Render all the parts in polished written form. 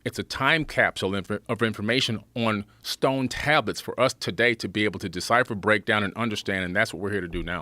It's a time capsule of information on stone tablets for us today to be able to decipher, break down, and understand, and that's what we're here to do now.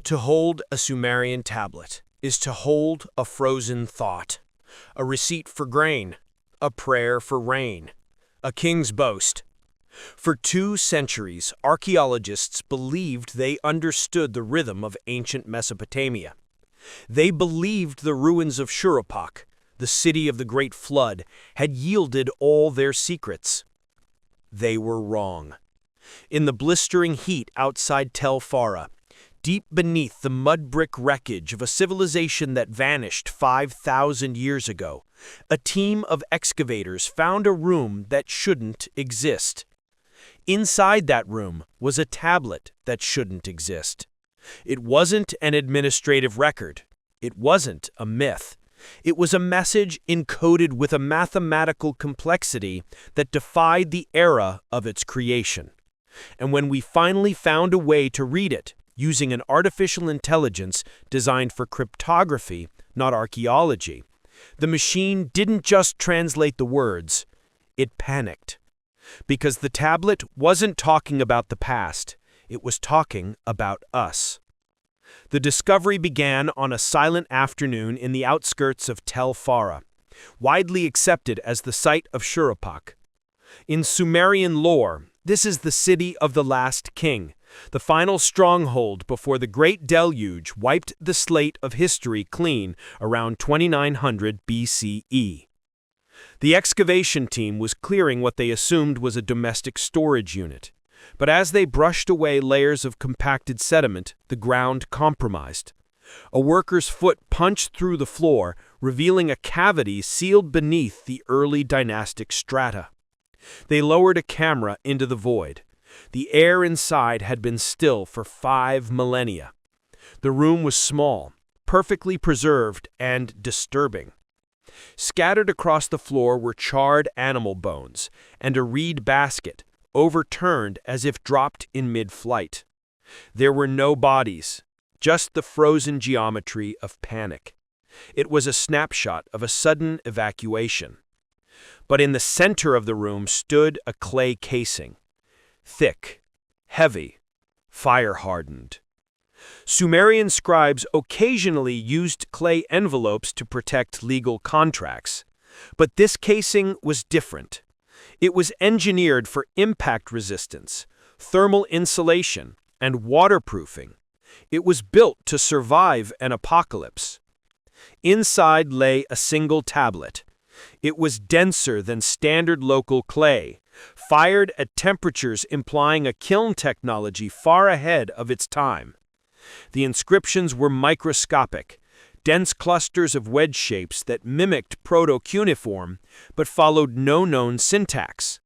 To hold a Sumerian tablet is to hold a frozen thought, a receipt for grain, a prayer for rain, a king's boast. For 2 centuries, archaeologists believed they understood the rhythm of ancient Mesopotamia. They believed the ruins of Shuruppak, the city of the Great Flood, had yielded all their secrets. They were wrong. In the blistering heat outside Tel Farah, deep beneath the mud-brick wreckage of a civilization that vanished 5,000 years ago, a team of excavators found a room that shouldn't exist. Inside that room was a tablet that shouldn't exist. It wasn't an administrative record. It wasn't a myth. It was a message encoded with a mathematical complexity that defied the era of its creation. And when we finally found a way to read it, using an artificial intelligence designed for cryptography, not archaeology, the machine didn't just translate the words, it panicked. Because the tablet wasn't talking about the past, it was talking about us. The discovery began on a silent afternoon in the outskirts of Tel Farah, widely accepted as the site of Shuruppak. In Sumerian lore, this is the city of the last king, the final stronghold before the Great Deluge wiped the slate of history clean around 2900 BCE. The excavation team was clearing what they assumed was a domestic storage unit. But as they brushed away layers of compacted sediment, the ground compromised. A worker's foot punched through the floor, revealing a cavity sealed beneath the early dynastic strata. They lowered a camera into the void. The air inside had been still for 5 millennia. The room was small, perfectly preserved, and disturbing. Scattered across the floor were charred animal bones and a reed basket, overturned as if dropped in mid-flight. There were no bodies, just the frozen geometry of panic. It was a snapshot of a sudden evacuation. But in the center of the room stood a clay casing, thick, heavy, fire-hardened. Sumerian scribes occasionally used clay envelopes to protect legal contracts, but this casing was different. It was engineered for impact resistance, thermal insulation, and waterproofing. It was built to survive an apocalypse. Inside lay a single tablet. It was denser than standard local clay, fired at temperatures implying a kiln technology far ahead of its time. The inscriptions were microscopic, dense clusters of wedge shapes that mimicked proto-cuneiform but followed no known syntax.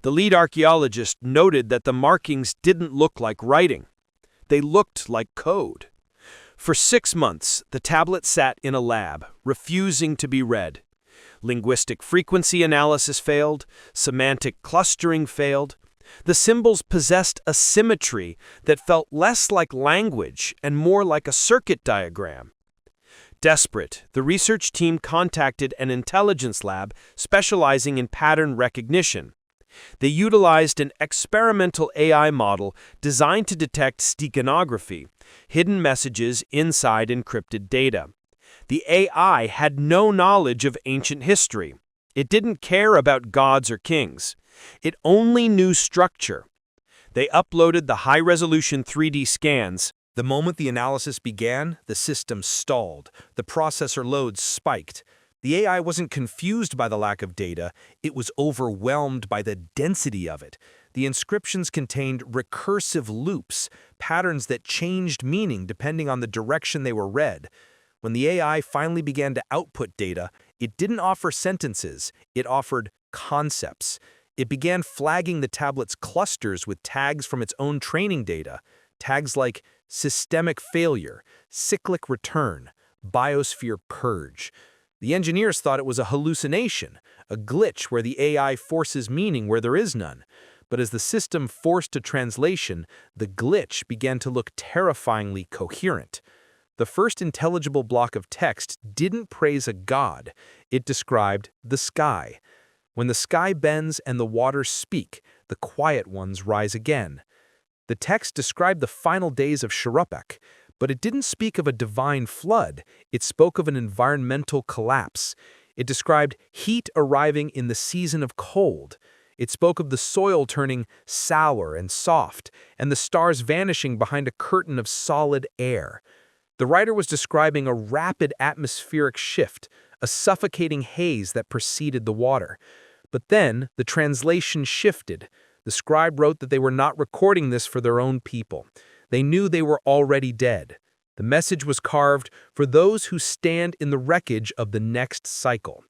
The lead archaeologist noted that the markings didn't look like writing. They looked like code. For 6 months, the tablet sat in a lab, refusing to be read. Linguistic frequency analysis failed, semantic clustering failed. The symbols possessed a symmetry that felt less like language and more like a circuit diagram. Desperate, the research team contacted an intelligence lab specializing in pattern recognition. They utilized an experimental AI model designed to detect steganography, hidden messages inside encrypted data. The AI had no knowledge of ancient history. It didn't care about gods or kings. It only knew structure. They uploaded the high-resolution 3D scans. The moment the analysis began, the system stalled. The processor loads spiked. The AI wasn't confused by the lack of data. It was overwhelmed by the density of it. The inscriptions contained recursive loops, patterns that changed meaning depending on the direction they were read. When the AI finally began to output data, it didn't offer sentences. It offered concepts. It began flagging the tablet's clusters with tags from its own training data, tags like systemic failure, cyclic return, biosphere purge. The engineers thought it was a hallucination, a glitch where the AI forces meaning where there is none. But as the system forced a translation, the glitch began to look terrifyingly coherent. The first intelligible block of text didn't praise a god. It described the sky. When the sky bends and the waters speak, the quiet ones rise again. The text described the final days of Shuruppak, but it didn't speak of a divine flood. It spoke of an environmental collapse. It described heat arriving in the season of cold. It spoke of the soil turning sour and soft, and the stars vanishing behind a curtain of solid air. The writer was describing a rapid atmospheric shift, a suffocating haze that preceded the water. But then the translation shifted. The scribe wrote that they were not recording this for their own people. They knew they were already dead. The message was carved for those who stand in the wreckage of the next cycle.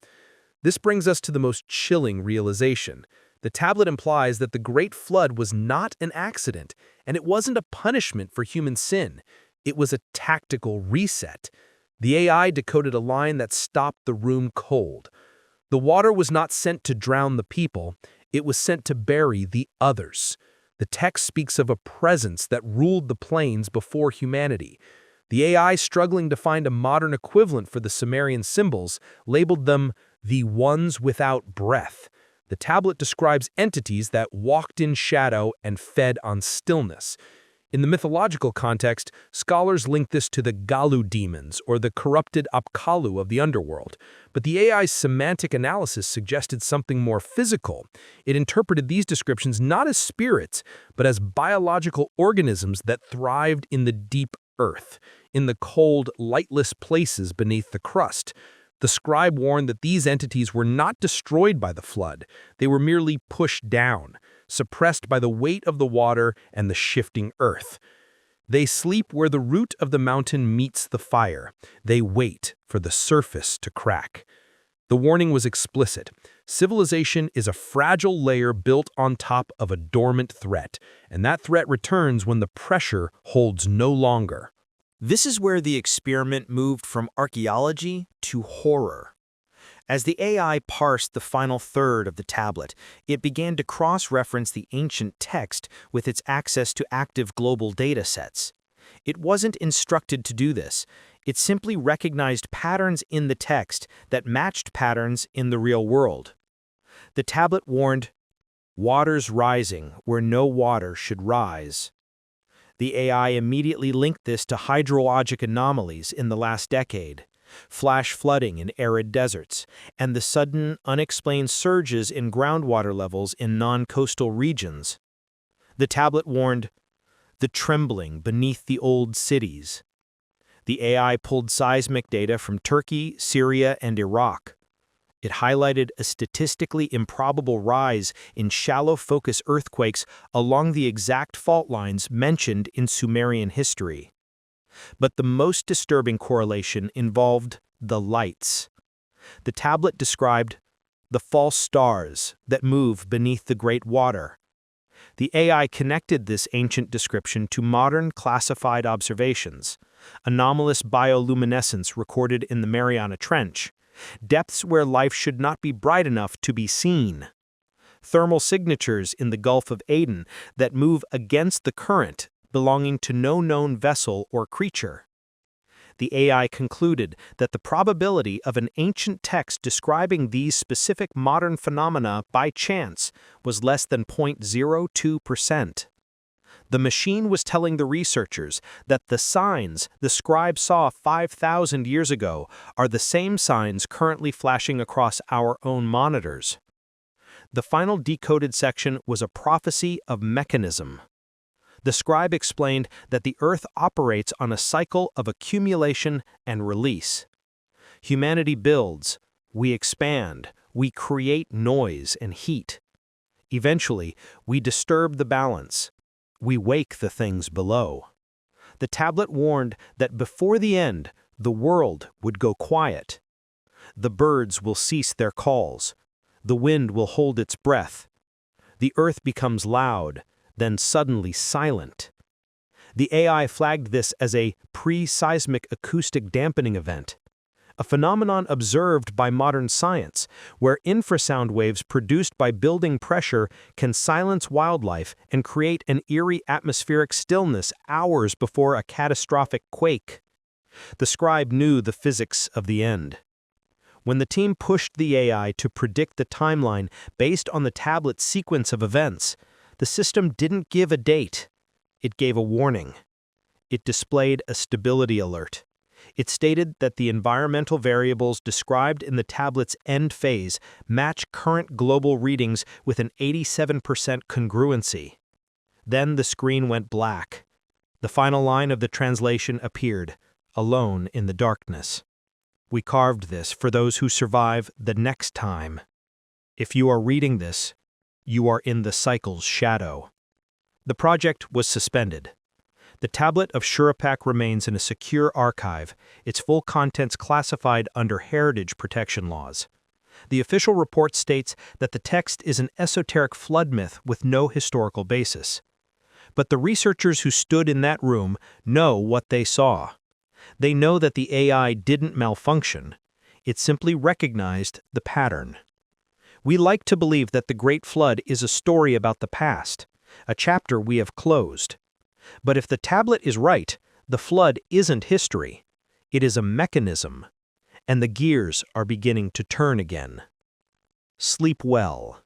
This brings us to the most chilling realization. The tablet implies that the Great Flood was not an accident, and it wasn't a punishment for human sin. It was a tactical reset. The AI decoded a line that stopped the room cold. The water was not sent to drown the people, it was sent to bury the others. The text speaks of a presence that ruled the plains before humanity. The AI, struggling to find a modern equivalent for the Sumerian symbols, labeled them the ones without breath. The tablet describes entities that walked in shadow and fed on stillness. In the mythological context, scholars link this to the Galu demons, or the corrupted Apkallu of the underworld. But the AI's semantic analysis suggested something more physical. It interpreted these descriptions not as spirits, but as biological organisms that thrived in the deep earth, in the cold, lightless places beneath the crust. The scribe warned that these entities were not destroyed by the flood. They were merely pushed down, suppressed by the weight of the water and the shifting earth. They sleep where the root of the mountain meets the fire. They wait for the surface to crack. The warning was explicit. Civilization is a fragile layer built on top of a dormant threat, and that threat returns when the pressure holds no longer. This is where the experiment moved from archaeology to horror. As the AI parsed the final third of the tablet, it began to cross-reference the ancient text with its access to active global data sets. It wasn't instructed to do this. It simply recognized patterns in the text that matched patterns in the real world. The tablet warned, "Waters rising where no water should rise." The AI immediately linked this to hydrologic anomalies in the last decade, flash flooding in arid deserts, and the sudden, unexplained surges in groundwater levels in non-coastal regions. The tablet warned, "The trembling beneath the old cities." The AI pulled seismic data from Turkey, Syria, and Iraq. It highlighted a statistically improbable rise in shallow focus earthquakes along the exact fault lines mentioned in Sumerian history. But the most disturbing correlation involved the lights. The tablet described the false stars that move beneath the great water. The AI connected this ancient description to modern classified observations: anomalous bioluminescence recorded in the Mariana Trench, depths where life should not be bright enough to be seen, thermal signatures in the Gulf of Aden that move against the current, belonging to no known vessel or creature. The AI concluded that the probability of an ancient text describing these specific modern phenomena by chance was less than 0.02%. The machine was telling the researchers that the signs the scribe saw 5,000 years ago are the same signs currently flashing across our own monitors. The final decoded section was a prophecy of mechanism. The scribe explained that the Earth operates on a cycle of accumulation and release. Humanity builds, we expand, we create noise and heat. Eventually, we disturb the balance. We wake the things below. The tablet warned that before the end, the world would go quiet. The birds will cease their calls. The wind will hold its breath. The earth becomes loud, then suddenly silent. The AI flagged this as a pre-seismic acoustic dampening event, a phenomenon observed by modern science, where infrasound waves produced by building pressure can silence wildlife and create an eerie atmospheric stillness hours before a catastrophic quake. The scribe knew the physics of the end. When the team pushed the AI to predict the timeline based on the tablet's sequence of events, the system didn't give a date. It gave a warning. It displayed a stability alert. It stated that the environmental variables described in the tablet's end phase match current global readings with an 87% congruency. Then the screen went black. The final line of the translation appeared, alone in the darkness. We carved this for those who survive the next time. If you are reading this, you are in the cycle's shadow. The project was suspended. The tablet of Shurapak remains in a secure archive, its full contents classified under heritage protection laws. The official report states that the text is an esoteric flood myth with no historical basis. But the researchers who stood in that room know what they saw. They know that the AI didn't malfunction. It simply recognized the pattern. We like to believe that the Great Flood is a story about the past, a chapter we have closed. But if the tablet is right, the flood isn't history. It is a mechanism, and the gears are beginning to turn again. Sleep well.